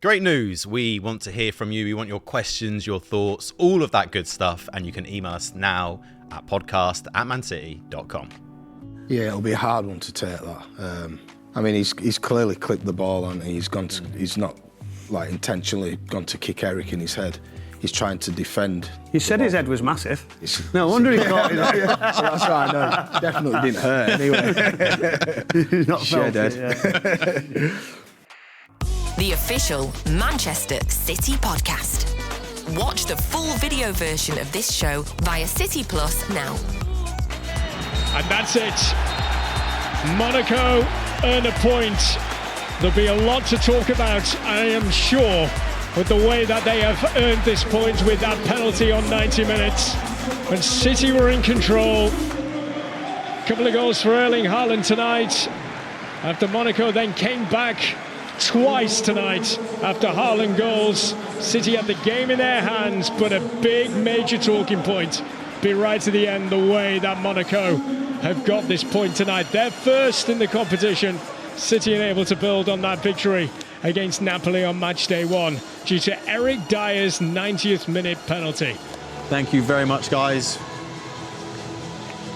Great news. We want to hear from you. We want your questions, your thoughts, all of that good stuff. And you can email us now at podcast@mancity.com. Yeah, it'll be a hard one to take that. I mean, he's clearly clipped the ball and he's not like intentionally gone to kick Eric in his head. He's trying to defend. You said his head was massive. No wonder he caught it. That's right, no, definitely didn't hurt anyway. He's not felt Dead. it, The official Manchester City podcast. Watch the full video version of this show via City Plus now. And that's it. Monaco earn a point. There'll be a lot to talk about, I am sure, with the way that they have earned this point with that penalty on 90 minutes. When City were in control. A couple of goals for Erling Haaland tonight. After Monaco then came back twice tonight after Haaland goals. City had the game in their hands, but a big major talking point be right to the end, the way that Monaco have got this point tonight. They're first in the competition. City unable to build on that victory against Napoli on match day 1 due to Eric Dyer's 90th minute penalty. Thank you very much, guys.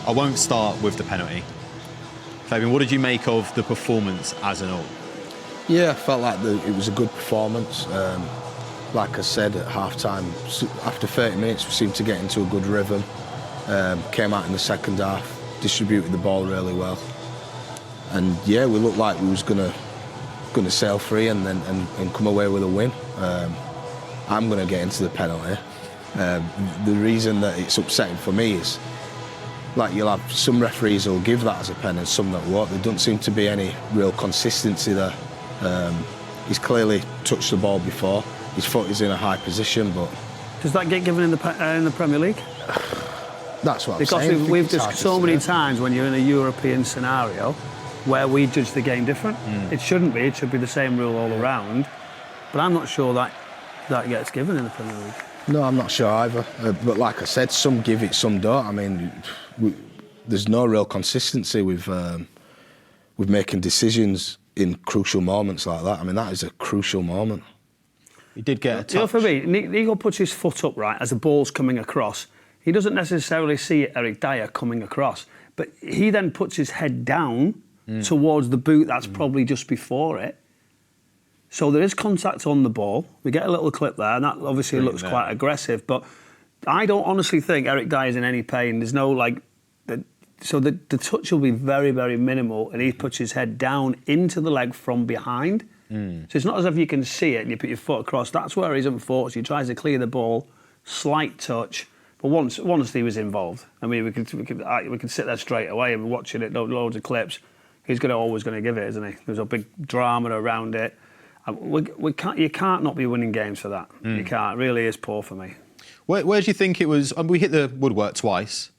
I won't start with the penalty. Fabian, what did you make of the performance as an all? Yeah, I felt like it was a good performance. Like I said at half-time, after 30 minutes we seemed to get into a good rhythm. Came out in the second half, distributed the ball really well. And yeah, we looked like we was gonna sail free and come away with a win. I'm gonna get into the penalty. The reason that it's upsetting for me is, like, you'll have some referees who'll give that as a pen and some that won't. There doesn't seem to be any real consistency there. He's clearly touched the ball before. His foot is in a high position, but Does that get given in the Premier League? That's what I'm saying. Because we've discussed so many times when you're in a European scenario where we judge the game different. It shouldn't be. It should be the same rule all around. But I'm not sure that gets given in the Premier League. No, I'm not sure either. But like I said, some give it, some don't. I mean, there's no real consistency with making decisions in crucial moments like that. I mean, that is a crucial moment. He did get a touch. You know, for me, Nico puts his foot up, right, as the ball's coming across. He doesn't necessarily see Eric Dyer coming across, but he then puts his head down towards the boot that's probably just before it. So there is contact on the ball. We get a little clip there, and that obviously looks quite aggressive, but I don't honestly think Eric Dyer's in any pain. There's no, so the touch will be very, very minimal, and he puts his head down into the leg from behind. So it's not as if you can see it and you put your foot across. That's where he's unfortunate. He tries to clear the ball, slight touch. But once he was involved, I mean, we could sit there straight away and we're watching it, loads of clips. He's always going to give it, isn't he? There's a big drama around it. You can't not be winning games for that. You can't. It really is poor for me. Where do you think it was? We hit the woodwork twice.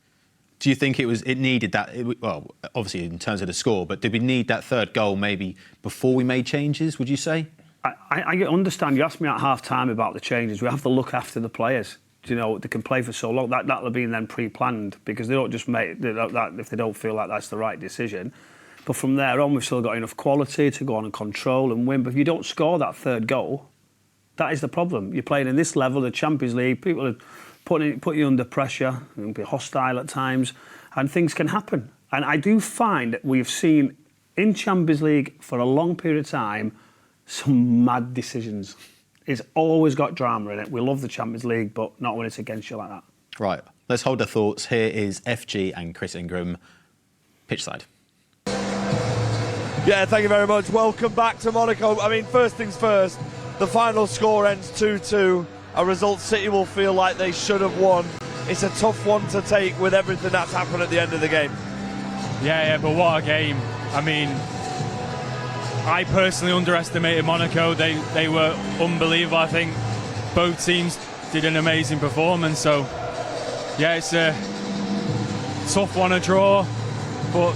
Do you think it needed that? Well, obviously in terms of the score, but did we need that third goal maybe before we made changes? Would you say? I understand. You asked me at half-time about the changes. We have to look after the players. You know, they can play for so long. That'll have been then pre-planned because they don't just make that if they don't feel like that's the right decision. But from there on, we've still got enough quality to go on and control and win. But if you don't score that third goal, that is the problem. You're playing in this level, the Champions League. People are put you under pressure and be hostile at times, and things can happen. And I do find that we've seen in Champions League for a long period of time some mad decisions. It's always got drama in it. We love the Champions League, but not when it's against you like that. Right. Let's hold our thoughts. Here is FG and Chris Ingram, pitchside. Yeah, thank you very much. Welcome back to Monaco. I mean, first things first, the final score ends 2-2. A result City will feel like they should have won. It's a tough one to take with everything that's happened at the end of the game. Yeah, but what a game. I mean, I personally underestimated Monaco. They were unbelievable. I think both teams did an amazing performance. So, yeah, it's a tough one to draw, but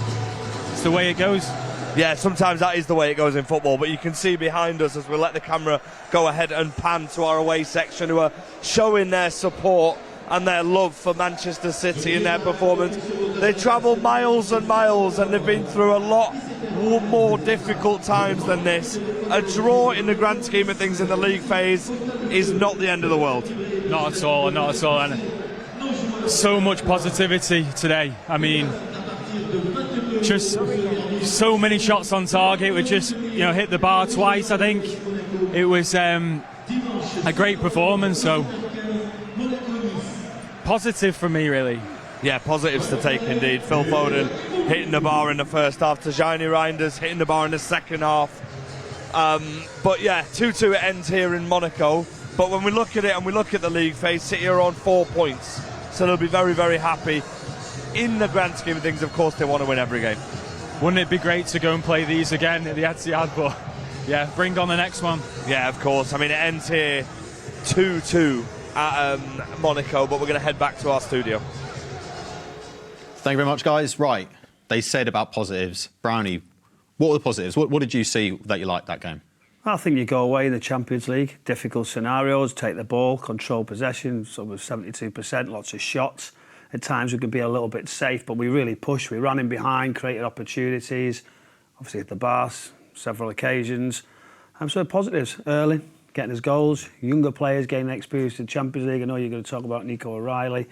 it's the way it goes. Yeah, sometimes that is the way it goes in football, but you can see behind us as we let the camera go ahead and pan to our away section, who are showing their support and their love for Manchester City and their performance. They travel miles and miles, and they've been through a lot more difficult times than this. A draw in the grand scheme of things in the league phase is not the end of the world. Not at all, not at all. And so much positivity today. I mean, just so many shots on target. We just, hit the bar twice, I think. It was a great performance, so positive for me, really. Yeah, positives to take indeed. Phil Foden hitting the bar in the first half. Tajani Reinders hitting the bar in the second half. But yeah, 2-2 it ends here in Monaco. But when we look at it and we look at the league phase, City are on 4 points. So they'll be very, very happy. In the grand scheme of things, of course, they want to win every game. Wouldn't it be great to go and play these again at the Etihad? But yeah, bring on the next one. Yeah, of course. I mean, it ends here 2-2 at Monaco, but we're going to head back to our studio. Thank you very much, guys. Right, they said about positives. Brownie, what were the positives? What did you see that you liked that game? I think you go away in the Champions League, difficult scenarios, take the ball, control possession, sort of 72%, lots of shots. At times we could be a little bit safe, but we really pushed. We ran in behind, created opportunities, obviously at the bar, several occasions. So positives, Erling getting his goals, younger players gaining experience in the Champions League. I know you're going to talk about Nico O'Reilly.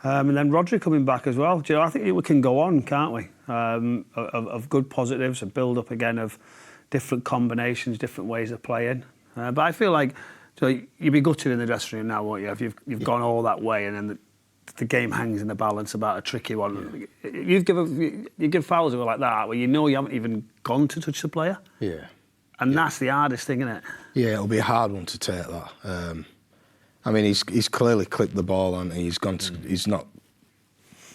And then Rodri coming back as well. I think we can go on, can't we? Of good positives, a build-up again of different combinations, different ways of playing. But I feel like you'd be gutted in the dressing room now, won't you? If you've gone all that way and then the game hangs in the balance about a tricky one. Yeah. You give fouls away like that where you haven't even gone to touch the player. Yeah. And that's the hardest thing, isn't it? Yeah, it'll be a hard one to take that. I mean, he's clearly clipped the ball and he's gone to, he's not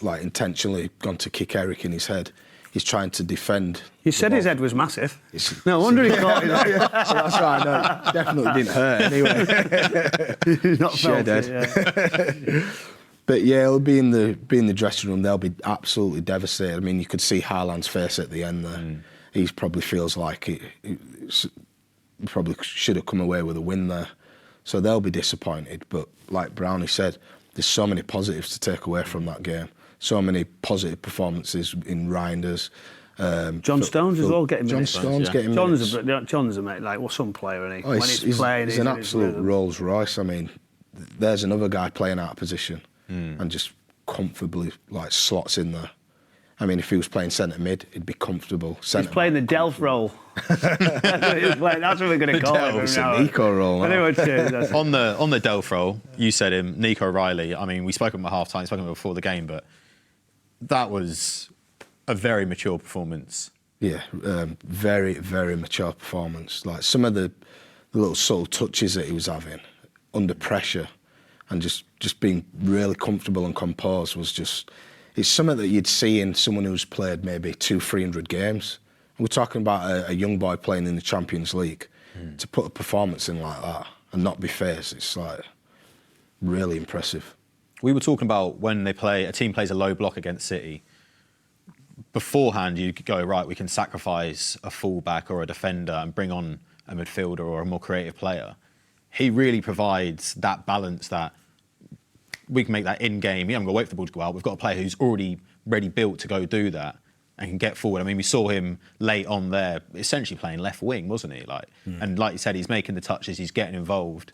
like intentionally gone to kick Eric in his head. He's trying to defend. You said his head was massive. No wonder he caught it. So that's why I know it definitely didn't hurt anyway. He's not felt it, yeah. But yeah, it'll be in the dressing room. They'll be absolutely devastated. I mean, you could see Haaland's face at the end there. He probably feels like he probably should have come away with a win there. So they'll be disappointed. But like Brownie said, there's so many positives to take away from that game. So many positive performances in Reinders. John Stones as well getting minutes. John Stones getting minutes. John's a mate, like some player, isn't he? Oh, he's an absolute Rolls Royce. I mean, there's another guy playing out of position and just comfortably like slots in there. I mean, if he was playing centre mid, he'd be comfortable. He's playing the Delph role. That's what we're going to call it. It's a Nico role. Anyway, on the Delph role, you said him, Nico O'Reilly. I mean, we spoke about half time, spoke about before the game, but that was a very mature performance. Yeah, very, very mature performance. Like some of the little subtle touches that he was having under pressure and just being really comfortable and composed was just... It's something that you'd see in someone who's played maybe 200-300 games. We're talking about a young boy playing in the Champions League. To put a performance in like that and not be phased, it's like really impressive. We were talking about when a team plays a low block against City. Beforehand, you could go, right, we can sacrifice a fullback or a defender and bring on a midfielder or a more creative player. He really provides that balance that we can make that in-game. We haven't got to wait for the ball to go out. We've got a player who's already ready built to go do that and can get forward. I mean, we saw him late on there, essentially playing left wing, wasn't he? And like you said, he's making the touches, he's getting involved.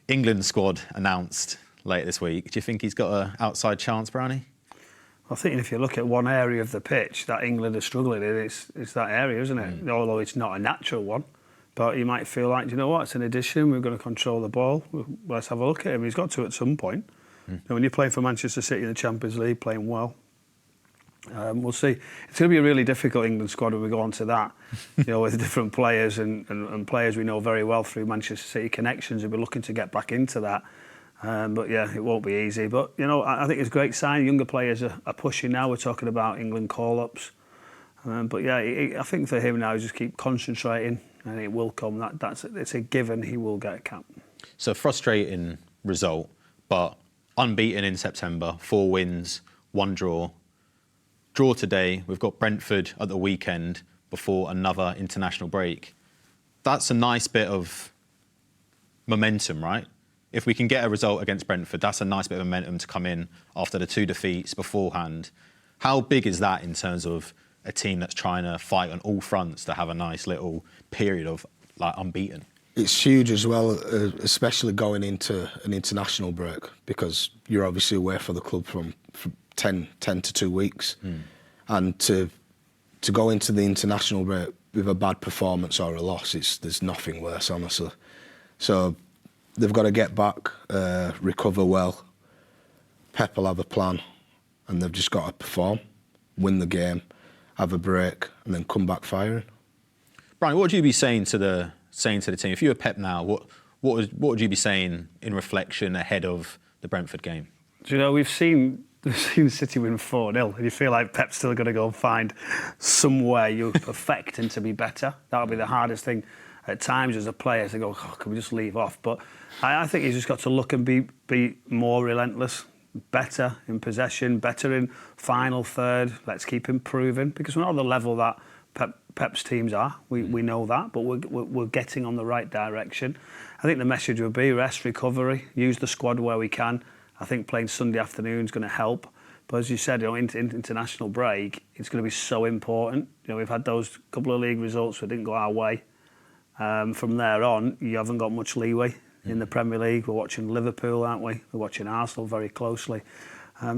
England squad announced later this week. Do you think he's got an outside chance, Brownie? I think if you look at one area of the pitch that England are struggling in, it's that area, isn't it? Although it's not a natural one. But you might feel like, do you know what, it's an addition, we're going to control the ball. Let's have a look at him. He's got to at some point. When you're playing for Manchester City in the Champions League, playing well, we'll see. It's going to be a really difficult England squad when we go on to that, with different players and players we know very well through Manchester City connections. We'll be looking to get back into that. But yeah, it won't be easy. But, I think it's a great sign. Younger players are pushing now. We're talking about England call-ups. But yeah, I think for him now, just keep concentrating and it will come. It's a given he will get a cap. So frustrating result, but unbeaten in September, 4 wins, 1 draw. Draw today, we've got Brentford at the weekend before another international break. That's a nice bit of momentum, right? if we can get a result against Brentford, that's a nice bit of momentum to come in after the 2 defeats beforehand. How big is that in terms of a team that's trying to fight on all fronts to have a nice little period of like unbeaten? It's huge as well, especially going into an international break, because you're obviously away for the club from 10 to 2 weeks. And to go into the international break with a bad performance or a loss, there's nothing worse, honestly. So they've got to get back, recover well. Pep will have a plan, and they've just got to perform, win the game, have a break, and then come back firing. Brian, what would you be saying to the team if you were Pep now? What would you be saying in reflection ahead of the Brentford game? Do you know, we've seen City win 4-0, and you feel like Pep's still going to go and find some way you perfect and to be better. That'll be the hardest thing at times as a player, to go, oh, can we just leave off? But I think he's just got to look and be more relentless, better in possession, better in final third. Let's keep improving, because we're not at the level that Pep's teams are. We know that, but we're getting on the right direction. I think the message would be rest, recovery, use the squad where we can. I think playing Sunday afternoon is going to help. But as you said, you know, international break, it's going to be so important. You know, we've had those couple of league results that didn't go our way. From there on, you haven't got much leeway in the Premier League. We're watching Liverpool, aren't we? We're watching Arsenal very closely.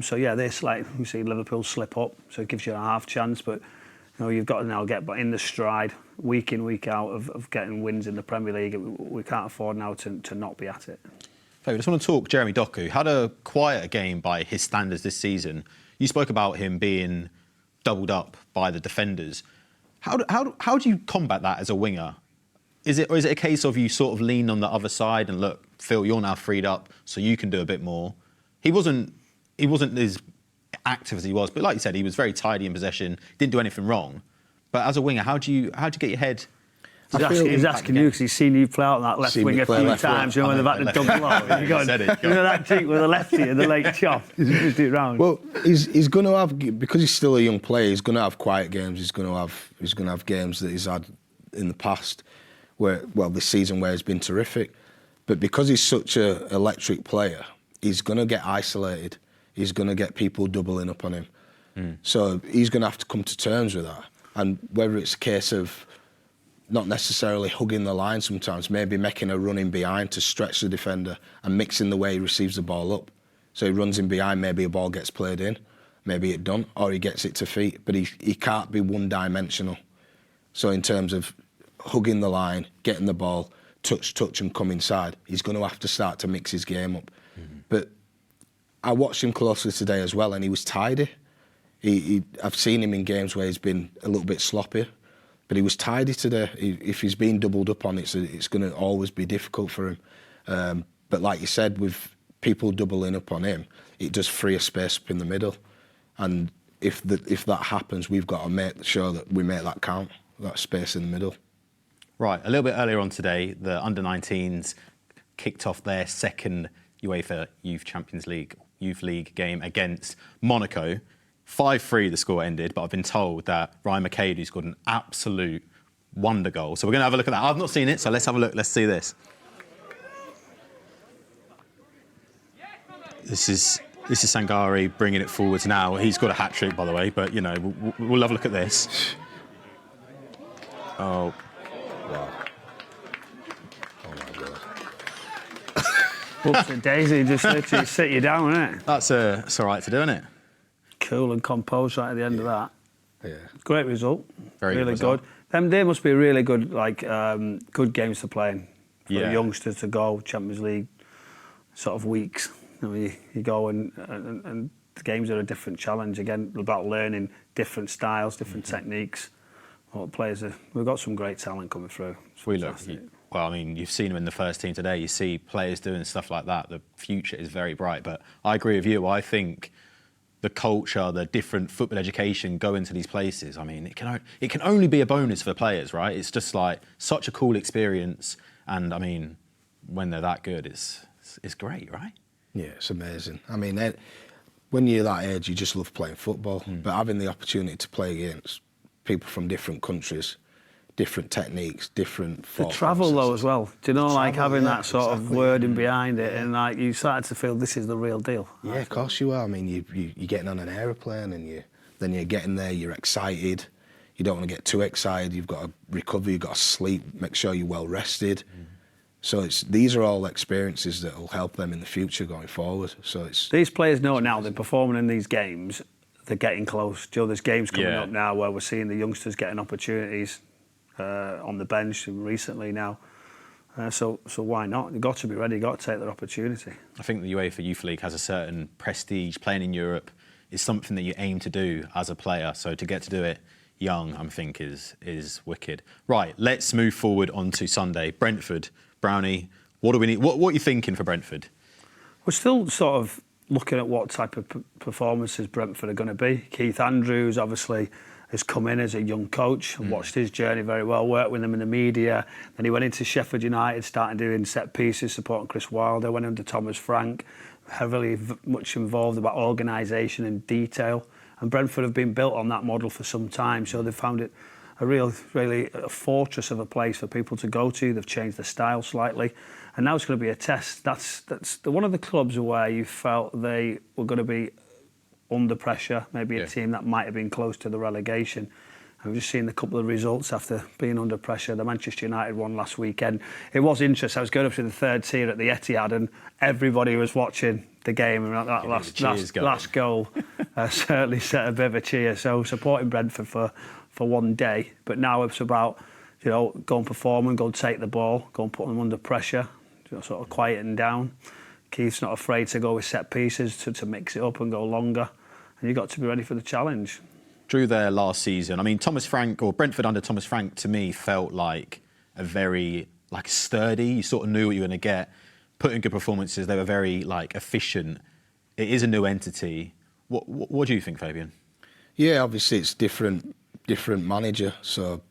So yeah, this, like we see Liverpool slip up, so it gives you a half chance. But you know, you've got to now get in the stride, week in, week out, of getting wins in the Premier League. We can't afford now to not be at it. I just want to talk Jeremy Doku. Had a quieter game by his standards this season. You spoke about him being doubled up by the defenders. How do you combat that as a winger? Is it a case of you sort of lean on the other side and look, Phil, you're now freed up, so you can do a bit more? He wasn't as active as he was, but like you said, he was very tidy in possession, didn't do anything wrong. But as a winger, how do you get your head? He's asking you because he's seen you play out on that left wing a few times. You know, when they've had to double up. You know that cheek with a lefty and the late chop. He's pushed it round. Well, he's going to have, because he's still a young player, he's going to have quiet games. He's going to have games that he's had in the past, this season where he's been terrific. But because he's such an electric player, he's going to get isolated. He's going to get people doubling up on him. So he's going to have to come to terms with that. And whether it's a case of not necessarily hugging the line sometimes, maybe making a run in behind to stretch the defender and mixing the way he receives the ball up. So he runs in behind, maybe a ball gets played in, maybe it done, or he gets it to feet. But he can't be one-dimensional. So in terms of hugging the line, getting the ball, touch and come inside, he's going to have to start to mix his game up. But I watched him closely today as well, and he was tidy. I've seen him in games where he's been a little bit sloppy, but he was tidy today. If he's been doubled up on it, it's going to always be difficult for him. But like you said, with people doubling up on him, it does free a space up in the middle. And if that happens, we've got to make sure that we make that count, that space in the middle. Right, a little bit earlier on today, the under-19s kicked off their second UEFA Youth League game against Monaco. 5-3 the score ended, but I've been told that Ryan McCade's got an absolute wonder goal. So we're going to have a look at that. I've not seen it, so let's have a look. Let's see this. This is Sangari bringing it forwards now. He's got a hat-trick, by the way, but, you know, we'll have a look at this. Oh. Wow. Oh, my God. Whoops, Daisy just literally sit you down, isn't it? It's all right to do, isn't it? Cool and composed right at the end of that. Yeah. Great result. Very really good. They must be really good, good games to play in for Yeah. the youngsters to go Champions League sort of weeks. I mean, you go and the games are a different challenge again, about learning different styles, different techniques. We've got some great talent coming through. Well, I mean, you've seen them in the first team today. You see players doing stuff like that. The future is very bright. But I agree with you. I think the culture, the different football education go into these places. I mean, it can only be a bonus for players, right? It's just like such a cool experience. And I mean, when they're that good, it's great, right? Yeah, it's amazing. I mean, when you're that age, you just love playing football. But having the opportunity to play against people from different countries, different techniques, different The thought travel though processes. as well. Do you know, like Travel, having yeah, that sort of exactly. wording behind it, and like you started to feel this is the real deal. Yeah, of course you are. I mean, you're getting on an aeroplane and then you're getting there, you're excited. You don't want to get too excited. You've got to recover, you've got to sleep, make sure you're well rested. So these are all experiences that will help them in the future going forward. So These players know now they're performing in these games, they're getting close. Joe, there's games coming Yeah. up now where we're seeing the youngsters getting opportunities on the bench recently now. So why not? You've got to be ready, you've got to take their opportunity. I think the UEFA Youth League has a certain prestige. Playing in Europe is something that you aim to do as a player. So to get to do it young, I think, is wicked. Right, let's move forward on to Sunday. Brentford, Brownie, what do we need? What are you thinking for Brentford? We're still sort of looking at what type of performances Brentford are going to be. Keith Andrews obviously has come in as a young coach and watched his journey very well, worked with them in the media. Then he went into Sheffield United, started doing set pieces, supporting Chris Wilder, went under Thomas Frank, heavily much involved about organisation and detail. And Brentford have been built on that model for some time, so they've found it really a fortress of a place for people to go to. They've changed the style slightly, and now it's going to be a test. That's one of the clubs where you felt they were going to be under pressure, maybe a team that might have been close to the relegation. And we've just seen a couple of results after being under pressure. The Manchester United one last weekend. It was interesting. I was going up to the third tier at the Etihad, and everybody was watching the game, and that last goal certainly set a bit of a cheer. So supporting Brentford for one day, but now it's about, you know, go and perform and go and take the ball, go and put them under pressure, you know, sort of quieting down. Keith's not afraid to go with set pieces to mix it up and go longer, and you've got to be ready for the challenge. Drew there last season. I mean, Thomas Frank, or Brentford under Thomas Frank, to me felt like a very sturdy. You sort of knew what you were going to get. Put in good performances. They were very efficient. It is a new entity. What do you think, Fabian? Yeah, obviously it's different manager. So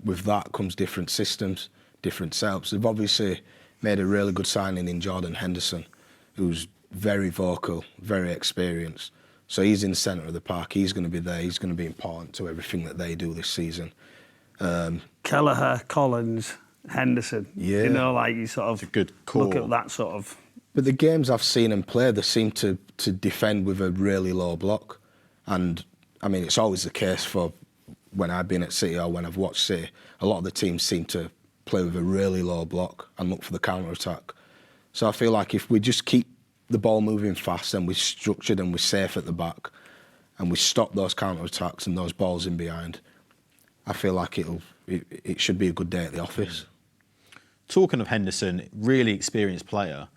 with that comes different systems, different setups. They've obviously made a really good signing in Jordan Henderson, who's very vocal, very experienced. So he's in the centre of the park. He's going to be there. He's going to be important to everything that they do this season. Kelleher, Collins, Henderson. Yeah. You know, like you sort of It's a good call. look at that sort of. But the games I've seen them play, they seem to defend with a really low block. And, I mean, it's always the case for when I've been at City or when I've watched City. A lot of the teams seem to play with a really low block and look for the counter-attack. So I feel like if we just keep the ball moving fast and we're structured and we're safe at the back and we stop those counter-attacks and those balls in behind, I feel like it should be a good day at the office. Talking of Henderson, really experienced player,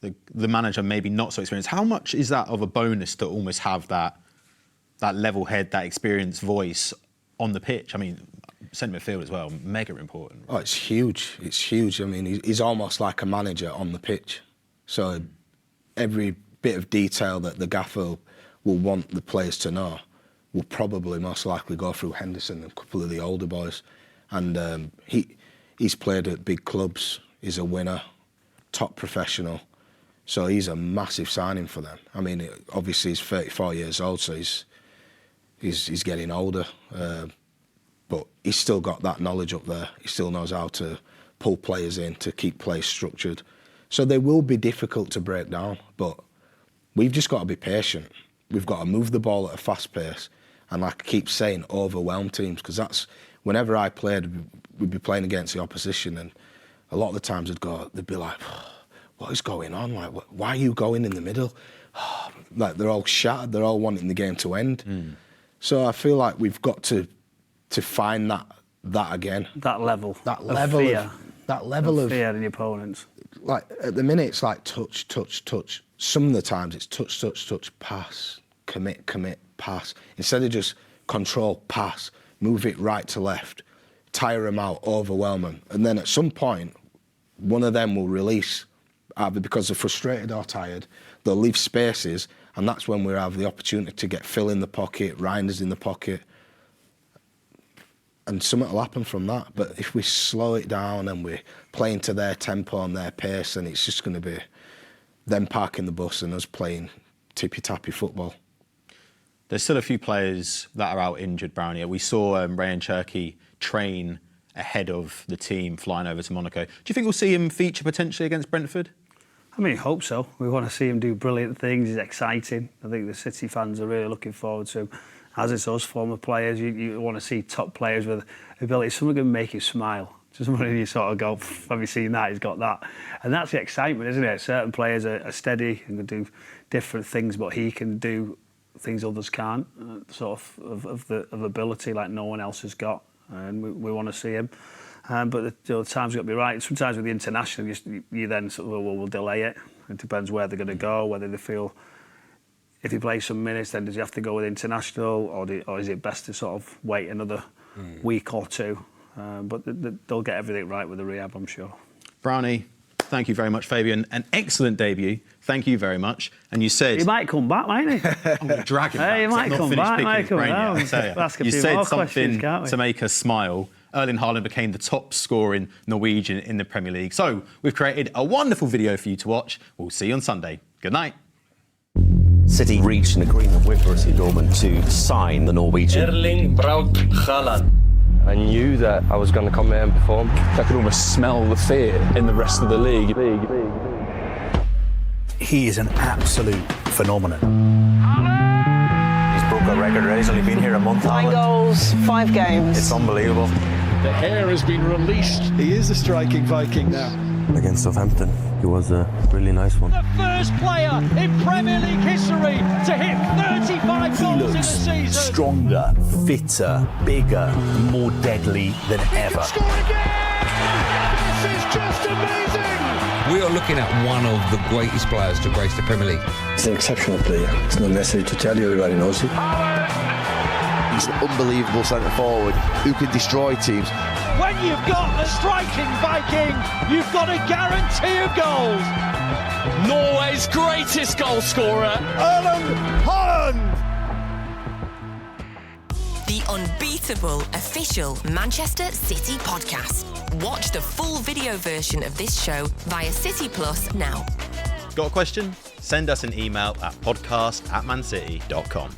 the manager maybe not so experienced. How much is that of a bonus to almost have that level head, that experienced voice on the pitch? I mean, centre midfield as well, mega important. Oh, it's huge. It's huge. I mean, he's almost like a manager on the pitch. So every bit of detail that the gaffer will want the players to know will probably most likely go through Henderson and a couple of the older boys. And he's played at big clubs. He's a winner, top professional. So he's a massive signing for them. I mean, obviously he's 34 years old, so he's getting older. But he's still got that knowledge up there. He still knows how to pull players in, to keep plays structured. So they will be difficult to break down, but we've just got to be patient. We've got to move the ball at a fast pace and, like I keep saying, overwhelm teams, because that's, whenever I played, we'd be playing against the opposition, and a lot of the times they'd be like, what is going on? Like, why are you going in the middle? Like, they're all shattered, they're all wanting the game to end. So I feel like we've got to find that again. That level. That of level fear. That level of fear in the opponents. Like, at the minute, it's like touch, touch, touch. Some of the times it's touch, touch, touch, pass, commit, pass. Instead of just control, pass, move it right to left, tire them out, overwhelm them. And then at some point, one of them will release, either because they're frustrated or tired. They'll leave spaces, and that's when we have the opportunity to get Phil in the pocket, Reinders in the pocket, and something will happen from that. But if we slow it down and we're playing to their tempo and their pace, then it's just going to be them parking the bus and us playing tippy-tappy football. There's still a few players that are out injured, Brownie. We saw Rayan Cherki train ahead of the team flying over to Monaco. Do you think we'll see him feature potentially against Brentford? I mean, I hope so. We want to see him do brilliant things. He's exciting. I think the City fans are really looking forward to him. As it's us, former players, you want to see top players with ability. Someone can make you smile. Just somebody you sort of go, have you seen that? He's got that. And that's the excitement, isn't it? Certain players are steady and can do different things, but he can do things others can't, sort of ability like no one else has got. And we want to see him. But the time's got to be right. Sometimes with the international, you then sort of, well, we'll delay it. It depends where they're going to go, whether they feel if he plays some minutes, then does he have to go with international, or is it best to sort of wait another week or two? But they'll get everything right with the rehab, I'm sure. Brownie, thank you very much, Fabian. An excellent debut. Thank you very much. And you said... He might come back, mightn't he? I'm going to drag him back. He might come back, You said something to make us smile. Erling Haaland became the top scoring Norwegian in the Premier League. So we've created a wonderful video for you to watch. We'll see you on Sunday. Good night. City reached an agreement with Borussia Dortmund to sign the Norwegian. Erling Haaland. I knew that I was going to come here and perform. I could almost smell the fear in the rest of the league. He is an absolute phenomenon. He's broke a record already. He's only been here a month. 9 goals, 5 games. It's unbelievable. The hair has been released. He is a striking Viking now. Against Southampton, he was a really nice one. The first player in Premier League history to hit 35 goals in a season. Stronger, fitter, bigger, more deadly than ever. Score again! This is just amazing! We are looking at one of the greatest players to grace the Premier League. He's an exceptional player. It's not necessary to tell you, everybody knows it. He's an unbelievable centre forward who can destroy teams. When you've got a striking Viking, you've got a guarantee of goals. Norway's greatest goal scorer, Erling Haaland. The unbeatable official Manchester City podcast. Watch the full video version of this show via City Plus now. Got a question? Send us an email at podcast@mancity.com.